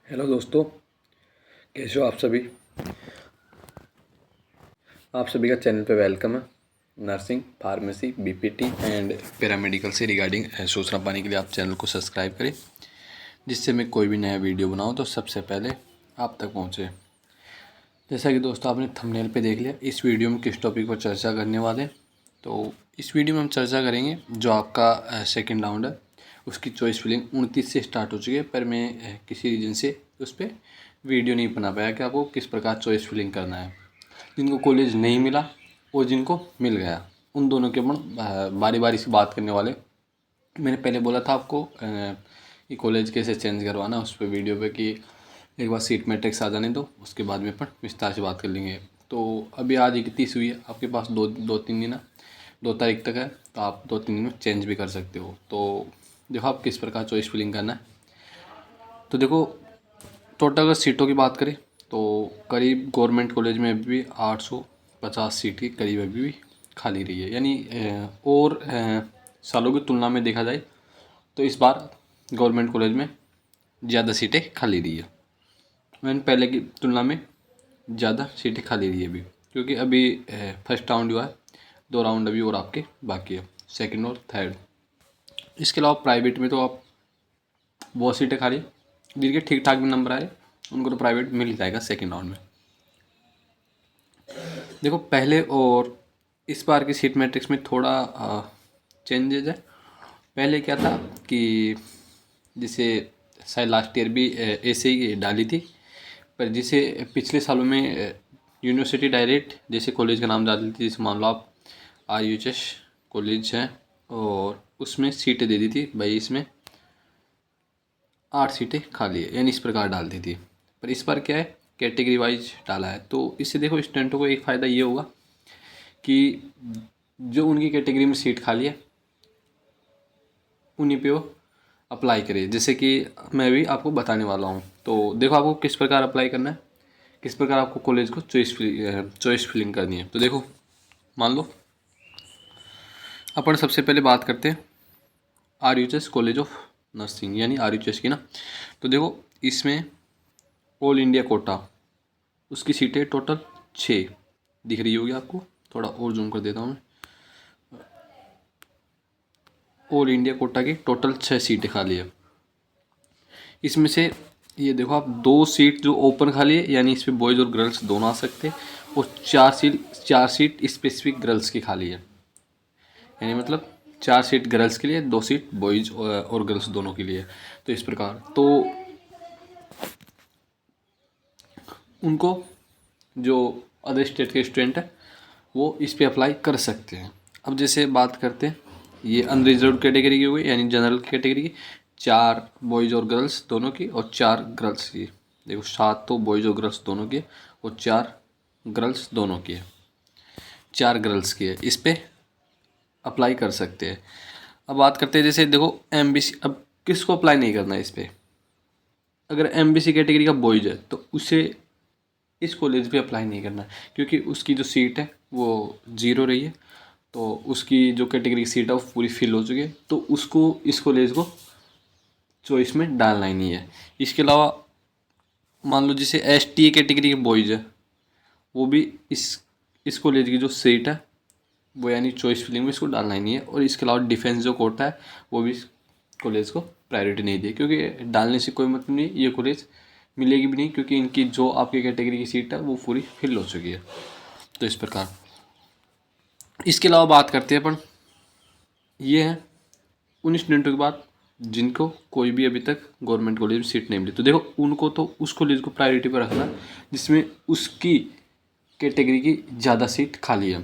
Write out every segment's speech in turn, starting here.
Hello दोस्तों, कैसे हो आप सभी। आप सभी का चैनल पे वेलकम है। Nursing, pharmacy, BPT and paramedical से रिगार्डिंग सूचना पाने के लिए आप चैनल को सब्सक्राइब करें, जिससे मैं कोई भी नया वीडियो बनाऊं तो सबसे पहले आप तक पहुंचे। जैसा कि दोस्तों आपने थंबनेल पे देख लिया, इस वीडियो में किस टॉपिक पर चर्चा करने वाले हैं। तो इस वीडियो में हम चर्चा करेंगे जो आपका सेकेंड राउंड है उसकी चॉइस फिलिंग 29 से स्टार्ट हो चुकी है, पर मैं किसी रीजन से उस पर वीडियो नहीं बना पाया कि आपको किस प्रकार चॉइस फिलिंग करना है। जिनको कॉलेज नहीं मिला और जिनको मिल गया, उन दोनों के अपन बारी बारी से बात करने वाले। मैंने पहले बोला था आपको कि कॉलेज कैसे चेंज करवाना, उस पर वीडियो पे कि एक बार सीट मैट्रिक्स आ जाने दो, उसके बाद में अपन विस्तार से बात कर लेंगे। तो अभी आज 31 हुई है, आपके पास दो तीन दिन है, 2 तारीख तक है, तो आप 2-3 दिन में चेंज भी कर सकते हो। तो देखो आप किस प्रकार चॉइस फिलिंग करना है। तो देखो टोटल अगर सीटों की बात करें तो करीब गवर्नमेंट कॉलेज में अभी भी 850 सीट के करीब अभी भी खाली रही है। यानी और सालों की तुलना में देखा जाए तो इस बार गवर्नमेंट कॉलेज में ज़्यादा सीटें खाली रही है। मैंने पहले की तुलना में ज़्यादा सीटें खाली रही है अभी, क्योंकि अभी फर्स्ट राउंड हुआ है, 2 राउंड अभी और आपके बाकी है, सेकंड और थर्ड। इसके अलावा प्राइवेट में तो आप बहुत सीटें खाली, जिनके ठीक ठाक भी नंबर आए उनको तो प्राइवेट मिल जाएगा सेकंड राउंड में। देखो पहले और इस बार की सीट मैट्रिक्स में थोड़ा चेंजेज है। पहले क्या था कि जिसे शायद लास्ट ईयर भी ऐसे ही डाली थी, पर जिसे पिछले सालों में यूनिवर्सिटी डायरेक्ट जैसे कॉलेज का नाम डाल दी थी, जैसे मान लो आप RUHS कॉलेज है और उसमें सीटें दे दी थी भाई, इसमें 8 सीटें खाली है, यानी इस प्रकार डाल दी थी। पर इस बार क्या है, कैटेगरी वाइज डाला है। तो इससे देखो स्टूडेंटों को एक फ़ायदा ये होगा कि जो उनकी कैटेगरी में सीट खाली है उन्हीं पे वो अप्लाई करे, जैसे कि मैं भी आपको बताने वाला हूँ। तो देखो आपको किस प्रकार अप्लाई करना है, किस प्रकार आपको कॉलेज को चॉइस फिलिंग करनी है। तो देखो मान लो अपन सबसे पहले बात करते हैं RUHS कॉलेज ऑफ नर्सिंग, यानी RUHS की ना। तो देखो इसमें ऑल इंडिया कोटा उसकी सीटें टोटल 6 दिख रही होगी आपको, थोड़ा और जूम कर देता हूँ मैं। ऑल इंडिया कोटा की टोटल 6 सीटें खाली है। इसमें से ये देखो आप 2 सीट जो ओपन खाली है, यानी इस पर बॉयज़ और गर्ल्स दोनों आ सकते हैं, और 4 सीट स्पेसिफिक गर्ल्स की खाली है। यानी मतलब 4 सीट गर्ल्स के लिए, 2 सीट बॉयज़ और गर्ल्स दोनों के लिए। तो इस प्रकार तो उनको जो अदर स्टेट के स्टूडेंट है वो इस पे अप्लाई कर सकते हैं। अब जैसे बात करते हैं, ये अनरिजर्व कैटेगरी की हुई, यानी जनरल कैटेगरी की 4 बॉयज़ और गर्ल्स दोनों की और 4 गर्ल्स की। देखो 7 तो बॉयज़ और गर्ल्स दोनों की और 4 गर्ल्स दोनों की है, 4 गर्ल्स की है, इस पर अप्लाई कर सकते हैं। अब बात करते हैं जैसे देखो MBC, अब किसको अप्लाई नहीं करना है इस पर। अगर MBC कैटेगरी का बॉयज़ है तो उसे इस कॉलेज पे अप्लाई नहीं करना है, क्योंकि उसकी जो सीट है वो 0 रही है। तो उसकी जो कैटेगरी की सीट है वो पूरी फिल हो चुकी है, तो उसको इस कॉलेज को चॉइस में डालना ही नहीं है। इसके अलावा मान लो जैसे STA कैटेगरी के बॉयज़ है, वो भी इस कॉलेज की जो सीट है वो यानी चॉइस फिलिंग में इसको डालना ही नहीं है। और इसके अलावा डिफेंस जो कोटा है वो भी इस कॉलेज को प्रायोरिटी नहीं दी, क्योंकि डालने से कोई मतलब नहीं, ये कॉलेज मिलेगी भी नहीं, क्योंकि इनकी जो आपकी कैटेगरी की सीट है वो पूरी फिल हो चुकी है। तो इस प्रकार इसके अलावा बात करते हैं अपन, ये है उन स्टूडेंटों की बात जिनको कोई भी अभी तक गवर्नमेंट कॉलेज में सीट नहीं मिली। तो देखो उनको तो उस कॉलेज को प्रायोरिटी पर रखना जिसमें उसकी कैटेगरी की ज़्यादा सीट खाली है।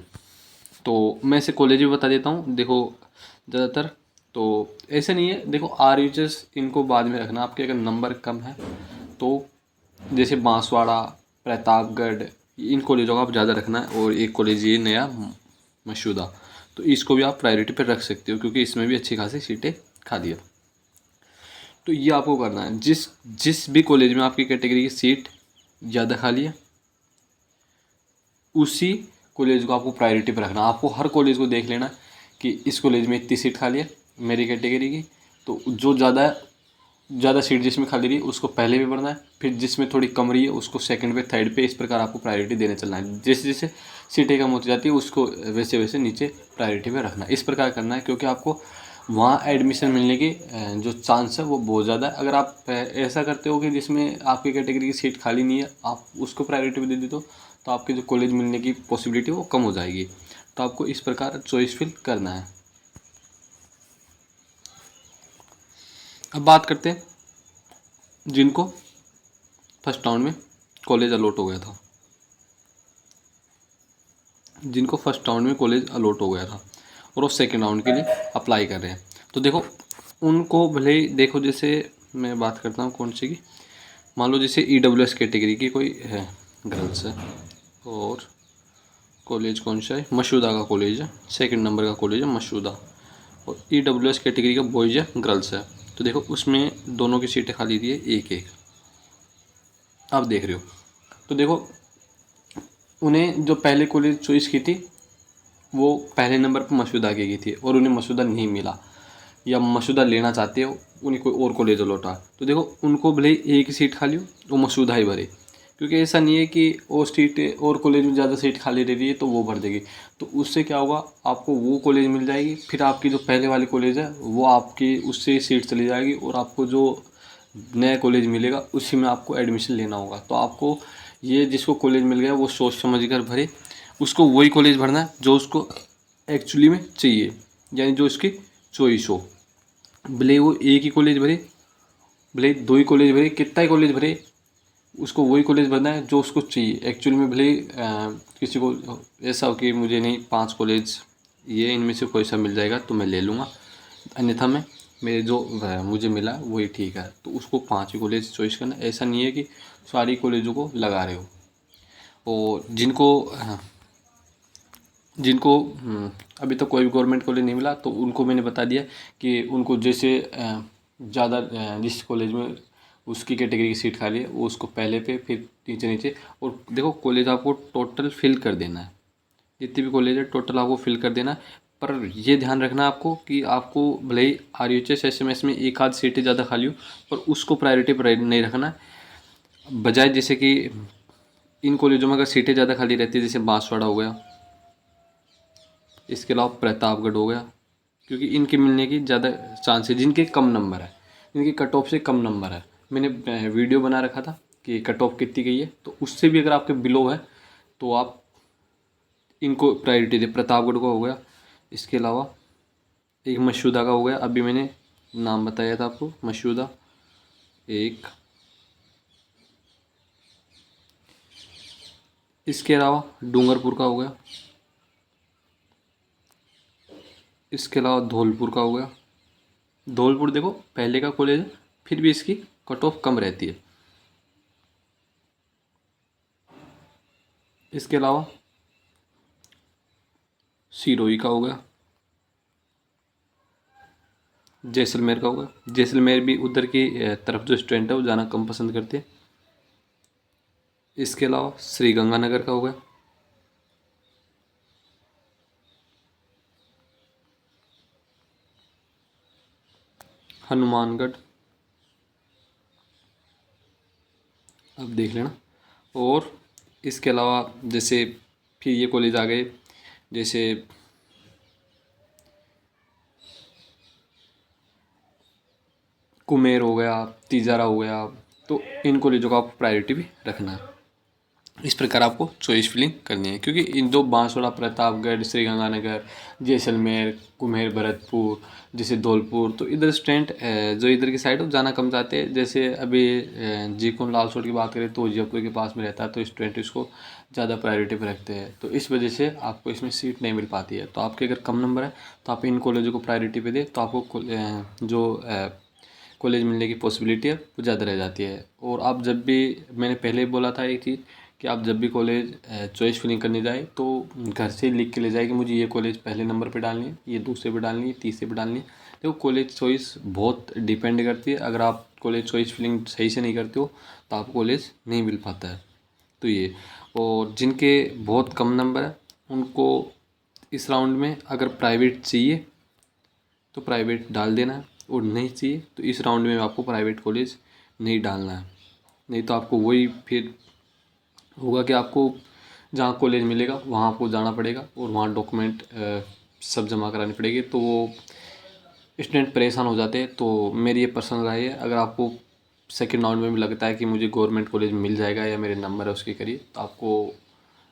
तो मैं इसे कॉलेज भी बता देता हूँ। देखो ज़्यादातर तो ऐसे नहीं है, देखो RUHS इनको बाद में रखना, आपके अगर नंबर कम है तो जैसे बांसवाड़ा, प्रतापगढ़, इन कॉलेजों का आप ज़्यादा रखना है। और एक कॉलेज ये नया मशहूदा, तो इसको भी आप प्रायोरिटी पर रख सकते हो, क्योंकि इसमें भी अच्छी खासी सीटें खाली है। तो ये आपको करना है, जिस जिस भी कॉलेज में आपकी कैटेगरी की सीट ज़्यादा खाली है उसी कॉलेज को आपको प्रायोरिटी पर रखना। आपको हर कॉलेज को देख लेना कि इस कॉलेज में इतनी सीट खाली है मेरी कैटेगरी की, तो जो ज़्यादा है ज़्यादा सीट जिसमें खाली रही है उसको पहले पे भरना है, फिर जिसमें थोड़ी कम रही है उसको सेकंड पे, थर्ड पे, इस प्रकार आपको प्रायोरिटी देने चलना है। जैसे जैसे सीटें कम होती जाती है उसको वैसे वैसे नीचे प्रायोरिटी पे रखना है, इस प्रकार करना है, क्योंकि आपको वहाँ एडमिशन मिलने की जो चांस है वो बहुत ज़्यादा है। अगर आप ऐसा करते हो कि जिसमें आपकी कैटेगरी की सीट खाली नहीं है, आप उसको प्रायोरिटी दे देते हो, तो आपके जो कॉलेज मिलने की पॉसिबिलिटी वो कम हो जाएगी। तो आपको इस प्रकार चॉइस फिल करना है। अब बात करते हैं जिनको फर्स्ट राउंड में कॉलेज अलॉट हो गया था, जिनको फर्स्ट राउंड में कॉलेज अलॉट हो गया था और वो सेकेंड राउंड के लिए अप्लाई कर रहे हैं। तो देखो उनको भले ही देखो, जैसे मैं बात करता हूँ कौन सी की, मान लो जैसे EWS कैटेगरी की कोई है गर्ल्स है, और कॉलेज कौन सा है, मसूदा का कॉलेज है, सेकंड नंबर का कॉलेज है मसूदा, और EWS कैटेगरी का बॉयज़ है गर्ल्स है। तो देखो उसमें दोनों की सीटें खाली दी है एक एक, आप देख रहे हो। तो देखो उन्हें जो पहले कॉलेज चॉइस की थी वो पहले नंबर पर मसूदा की थी, और उन्हें मसूदा नहीं मिला, या मसूदा लेना चाहते हो, उन्हें कोई और कॉलेज लौटा, तो देखो उनको भले ही एक ही सीट खाली हो वो मसूदा ही भरे, क्योंकि ऐसा नहीं है कि और सीट और कॉलेज में ज़्यादा सीट खाली रह रही है तो वो भर देगी। तो उससे क्या होगा, आपको वो कॉलेज मिल जाएगी, फिर आपकी जो पहले वाली कॉलेज है वो आपकी उससे सीट चली जाएगी, और आपको जो नया कॉलेज मिलेगा उसी में आपको एडमिशन लेना होगा। तो आपको ये जिसको कॉलेज मिल गया वो सोच समझ कर भरे, उसको वही कॉलेज भरना है जो उसको एक्चुअली में चाहिए, यानी जो उसकी चॉइस हो। भले वो एक ही कॉलेज भरे, भले दो ही कॉलेज भरे, कितना ही कॉलेज भरे, उसको वही कॉलेज भरना है जो उसको चाहिए एक्चुअली में। भले किसी को ऐसा हो कि मुझे नहीं 5 कॉलेज ये इनमें से कोई सा मिल जाएगा तो मैं ले लूँगा, अन्यथा मैं मेरे जो मुझे मिला वही ठीक है, तो उसको 5 ही कॉलेज चॉइस करना। ऐसा नहीं है कि सारी कॉलेजों को लगा रहे हो। और जिनको जिनको अभी तक कोई भी गवर्नमेंट कॉलेज नहीं मिला तो उनको मैंने बता दिया कि उनको जैसे ज़्यादा जिस कॉलेज में उसकी कैटेगरी की सीट खाली है वो उसको पहले पे, फिर नीचे नीचे। और देखो कॉलेज आपको टोटल फिल कर देना है, जितनी भी कॉलेज है टोटल आपको फिल कर देना है। पर ये ध्यान रखना आपको कि आपको भले ही RUHS SMS में एक आध सीटें ज़्यादा खाली हो, पर उसको प्रायोरिटी पर नहीं रखना है। बजाय जैसे कि इन कॉलेजों में अगर सीटें ज़्यादा खाली रहती है, जैसे बांसवाड़ा हो गया, इसके अलावा प्रतापगढ़ हो गया, क्योंकि इनके मिलने की ज़्यादा चांस है, जिनके कम नंबर है, इनकी कट ऑफ से कम नंबर है। मैंने वीडियो बना रखा था कि कट ऑफ कितनी गई है, तो उससे भी अगर आपके बिलो है तो आप इनको प्रायोरिटी दे। प्रतापगढ़ का हो गया, इसके अलावा एक मसूदा का हो गया, अभी मैंने नाम बताया था आपको मसूदा एक, इसके अलावा डूंगरपुर का हो गया, इसके अलावा धौलपुर का हो गया। धौलपुर देखो पहले का कॉलेज है, फिर भी इसकी कट ऑफ कम रहती है। इसके अलावा सिरोही का हो गया, जैसलमेर का हो गया। जैसलमेर भी उधर की तरफ जो स्टूडेंट है वो जाना कम पसंद करते हैं। इसके अलावा श्री गंगानगर का हो गया, हनुमानगढ़, अब देख लेना। और इसके अलावा जैसे फिर ये कॉलेज आ गए, जैसे कुमेर हो गया, तिजारा हो गया, तो इन कॉलेजों का आपको प्रायोरिटी भी रखना है। इस प्रकार आपको चॉइस फिलिंग करनी है, क्योंकि इन जो बांसवाड़ा, प्रतापगढ़, श्री गंगानगर, जैसलमेर, कुम्हेर, भरतपुर, जैसे धौलपुर, तो इधर स्टूडेंट जो इधर की साइड हो जाना कम चाहते हैं। जैसे अभी जीकुन लालसोट की बात करें तो जयपुर के पास में रहता है, तो स्टूडेंट इसको ज़्यादा प्रायोरिटी पर रखते हैं, तो इस वजह से आपको इसमें सीट नहीं मिल पाती है। तो आपके अगर कम नंबर है तो आप इन कॉलेजों को प्रायोरिटी पे दें, तो आपको जो कॉलेज मिलने की पॉसिबिलिटी है वो ज़्यादा रह जाती है। और आप जब भी, मैंने पहले ही बोला था एक चीज़, कि आप जब भी कॉलेज चॉइस फिलिंग करने जाए तो घर से लिख के ले जाए कि मुझे ये कॉलेज पहले नंबर पे डालनी है, ये दूसरे पे डालनी है, तीसरे पे डालनी है। देखो कॉलेज चॉइस बहुत डिपेंड करती है, अगर आप कॉलेज चॉइस फिलिंग सही से नहीं करते हो तो आपको कॉलेज नहीं मिल पाता है। तो ये, और जिनके बहुत कम नंबर है उनको इस राउंड में अगर प्राइवेट चाहिए तो प्राइवेट डाल देना है, और नहीं चाहिए तो इस राउंड में आपको प्राइवेट कॉलेज नहीं डालना है। नहीं तो आपको वही फिर होगा कि आपको जहाँ कॉलेज मिलेगा वहाँ आपको जाना पड़ेगा और वहाँ डॉक्यूमेंट सब जमा करानी पड़ेगी, तो वो स्टूडेंट परेशान हो जाते हैं। तो मेरी ये पर्सनल राय है, अगर आपको सेकेंड राउंड में भी लगता है कि मुझे गवर्नमेंट कॉलेज मिल जाएगा या मेरे नंबर है उसके करीब, तो आपको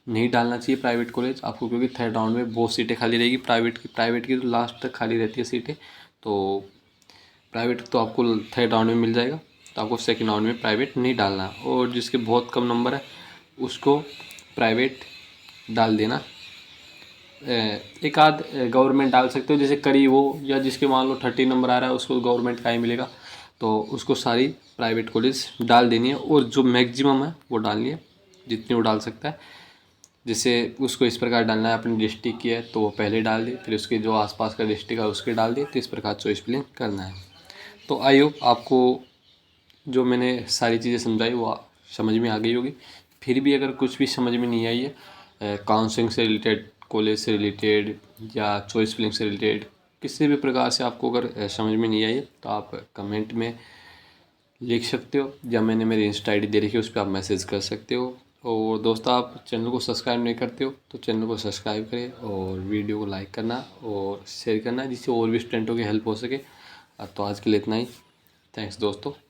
नहीं डालना चाहिए प्राइवेट कॉलेज आपको, क्योंकि थर्ड राउंड में बहुत सीटें खाली रहेगी प्राइवेट की तो लास्ट तक खाली रहती है सीटें। तो प्राइवेट तो आपको थर्ड राउंड में मिल जाएगा, तो आपको सेकेंड राउंड में प्राइवेट नहीं डालना। और जिसके बहुत कम नंबर है उसको प्राइवेट डाल देना। एक आध गवर्नमेंट डाल सकते हो, जैसे करीब हो या जिसके मान लो 30 नंबर आ रहा है उसको गवर्नमेंट का ही मिलेगा, तो उसको सारी प्राइवेट कॉलेज डाल देनी है। और जो मैक्सिमम है वो डालनी है, जितनी वो डाल सकता है। जैसे उसको इस प्रकार डालना है, अपनी डिस्ट्रिक्ट की है तो वो पहले डाल दे, फिर उसके जो आसपास का डिस्ट्रिक्ट है उसके डाल दे, तो इस प्रकार चॉइस फिलिंग करना है। तो आई होप आपको जो मैंने सारी चीज़ें समझाई वो समझ में आ गई होगी। फिर भी अगर कुछ भी समझ में नहीं आई है काउंसलिंग से रिलेटेड, कॉलेज से रिलेटेड या चॉइस फिलिंग से रिलेटेड, किसी भी प्रकार से आपको अगर समझ में नहीं आई है तो आप कमेंट में लिख सकते हो, या मैंने मेरी इंस्टा आई डी दे रखी है उस पर आप मैसेज कर सकते हो। और दोस्तों आप चैनल को सब्सक्राइब नहीं करते हो तो चैनल को सब्सक्राइब करें और वीडियो को लाइक करना और शेयर करना, जिससे और भी स्टूडेंटों की हेल्प हो सके। तो आज के लिए इतना ही। थैंक्स दोस्तों।